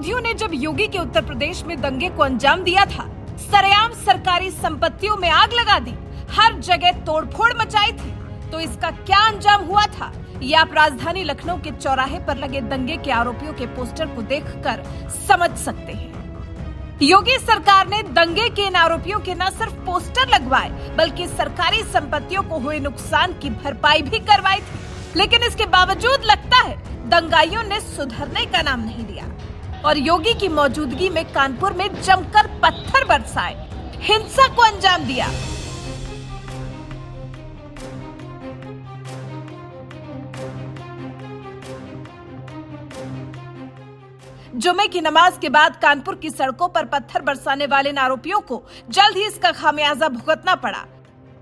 विरोधियों ने जब योगी के उत्तर प्रदेश में दंगे को अंजाम दिया था, सरेआम सरकारी संपत्तियों में आग लगा दी, हर जगह तोड़फोड़ मचाई थी, तो इसका क्या अंजाम हुआ था, ये आप राजधानी लखनऊ के चौराहे पर लगे दंगे के आरोपियों के पोस्टर को देखकर समझ सकते हैं। योगी सरकार ने दंगे के इन आरोपियों के न सिर्फ पोस्टर लगवाए, बल्कि सरकारी संपत्तियों को हुए नुकसान की भरपाई भी करवाई थी। लेकिन इसके बावजूद लगता है दंगाइयों ने सुधरने का नाम नहीं लिया और योगी की मौजूदगी में कानपुर में जमकर पत्थर बरसाए, हिंसा को अंजाम दिया। जुमे की नमाज के बाद कानपुर की सड़कों पर पत्थर बरसाने वाले इन आरोपियों को जल्द ही इसका खामियाजा भुगतना पड़ा,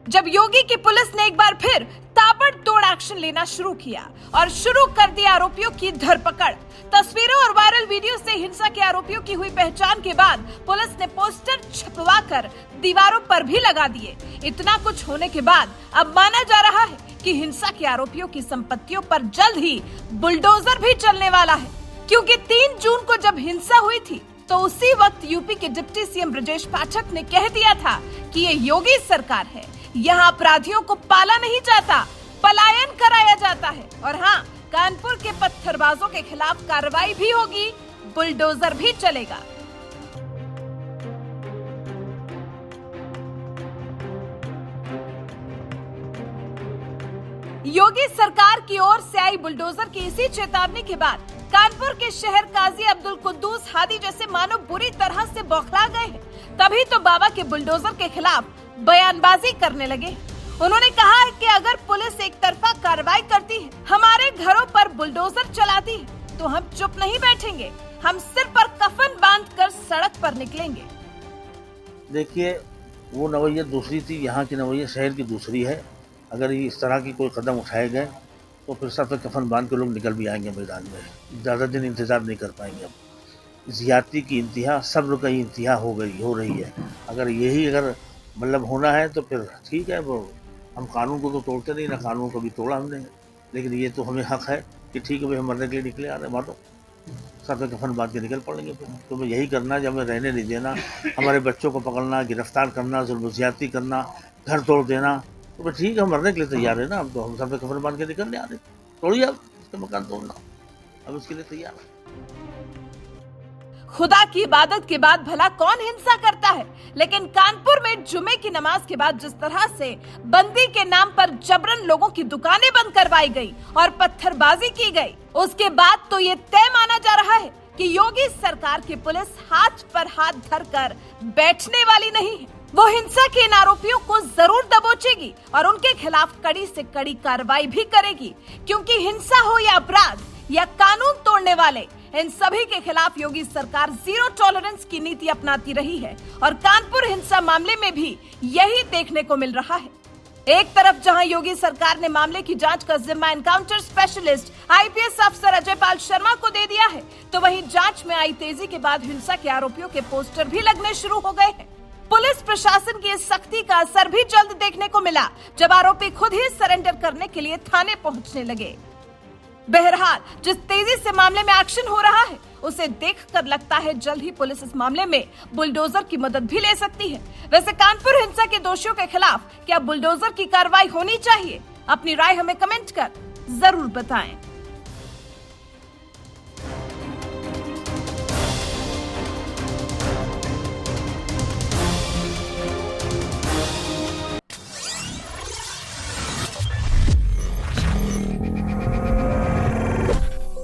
जब योगी की पुलिस ने एक बार फिर ताबड़तोड़ एक्शन लेना शुरू किया और शुरू कर दी आरोपियों की धरपकड़। तस्वीरों और वायरल वीडियो से हिंसा के आरोपियों की हुई पहचान के बाद पुलिस ने पोस्टर छपवाकर दीवारों पर भी लगा दिए। इतना कुछ होने के बाद अब माना जा रहा है कि हिंसा के आरोपियों की संपत्तियों पर जल्द ही बुलडोजर भी चलने वाला है, क्योंकि 3 जून को जब हिंसा हुई थी तो उसी वक्त यूपी के डिप्टी सीएम ब्रजेश पाठक ने कह दिया था कि ये योगी सरकार है, यहाँ अपराधियों को पाला नहीं जाता, पलायन कराया जाता है। और हाँ, कानपुर के पत्थरबाजों के खिलाफ कार्रवाई भी होगी, बुलडोजर भी चलेगा। योगी सरकार की ओर से आई बुलडोजर की इसी चेतावनी के बाद कानपुर के शहर काजी अब्दुल कुद्दूस हादी जैसे मानो बुरी तरह से बौखला गए हैं। तभी तो बाबा के बुलडोजर के खिलाफ बयानबाजी करने लगे। उन्होंने कहा है कि अगर पुलिस एक तरफा कार्रवाई करती है, हमारे घरों पर बुलडोजर चलाती है, तो हम चुप नहीं बैठेंगे, हम सिर पर कफन बांधकर सड़क पर निकलेंगे। देखिए, वो नवैया दूसरी थी, यहाँ की नवैया शहर की दूसरी है। अगर इस तरह की कोई कदम उठाए गए तो फिर सर पे कफन बांध के लोग निकल भी आएंगे मैदान में, ज़्यादा दिन इंतजार नहीं कर पाएंगे। अब ज़ियादती की इंतहा, सब्र का इंतहा हो रही है। अगर मतलब होना है तो फिर ठीक है, वो हम कानून को तो तोड़ते नहीं, ना कानून को भी तोड़ा हमने, लेकिन ये तो हमें हक है कि ठीक है भाई, हम मरने के लिए निकले आ रहे, मारो, सर पे कफन बांध के निकल पड़ेंगे। फिर तो हमें यही करना है, जब हमें रहने नहीं देना, हमारे बच्चों को पकड़ना, गिरफ्तार करना, जुल्म ज़्यादती करना, घर तोड़ देना, तो ठीक है, हम मरने के लिए तैयार है ना। अब तो हम सर पे कफन बांध के निकलने आ रहे, तोड़िए अब इसका मकान तोड़ना, अब इसके लिए तैयार है। खुदा की इबादत के बाद भला कौन हिंसा करता है, लेकिन कानपुर में जुमे की नमाज के बाद जिस तरह से बंदी के नाम पर जबरन लोगों की दुकानें बंद करवाई गई और पत्थरबाजी की गई, उसके बाद तो ये तय माना जा रहा है कि योगी सरकार की पुलिस हाथ पर हाथ धरकर बैठने वाली नहीं है। वो हिंसा के इन आरोपियों को जरूर दबोचेगी और उनके खिलाफ कड़ी से कड़ी कार्रवाई भी करेगी, क्योंकि हिंसा हो या अपराध या कानून तोड़ने वाले, इन सभी के खिलाफ योगी सरकार जीरो टॉलरेंस की नीति अपनाती रही है और कानपुर हिंसा मामले में भी यही देखने को मिल रहा है। एक तरफ जहां योगी सरकार ने मामले की जांच का जिम्मा एनकाउंटर स्पेशलिस्ट आईपीएस अफसर अजय पाल शर्मा को दे दिया है, तो वहीं जांच में आई तेजी के बाद हिंसा के आरोपियों के पोस्टर भी लगने शुरू हो गए हैं। पुलिस प्रशासन की इस सख्ती का असर भी जल्द देखने को मिला, जब आरोपी खुद ही सरेंडर करने के लिए थाने पहुंचने लगे। बहरहाल, जिस तेजी से मामले में एक्शन हो रहा है, उसे देखकर लगता है जल्द ही पुलिस इस मामले में बुलडोजर की मदद भी ले सकती है। वैसे कानपुर हिंसा के दोषियों के खिलाफ क्या बुलडोजर की कार्रवाई होनी चाहिए? अपनी राय हमें कमेंट कर जरूर बताएं।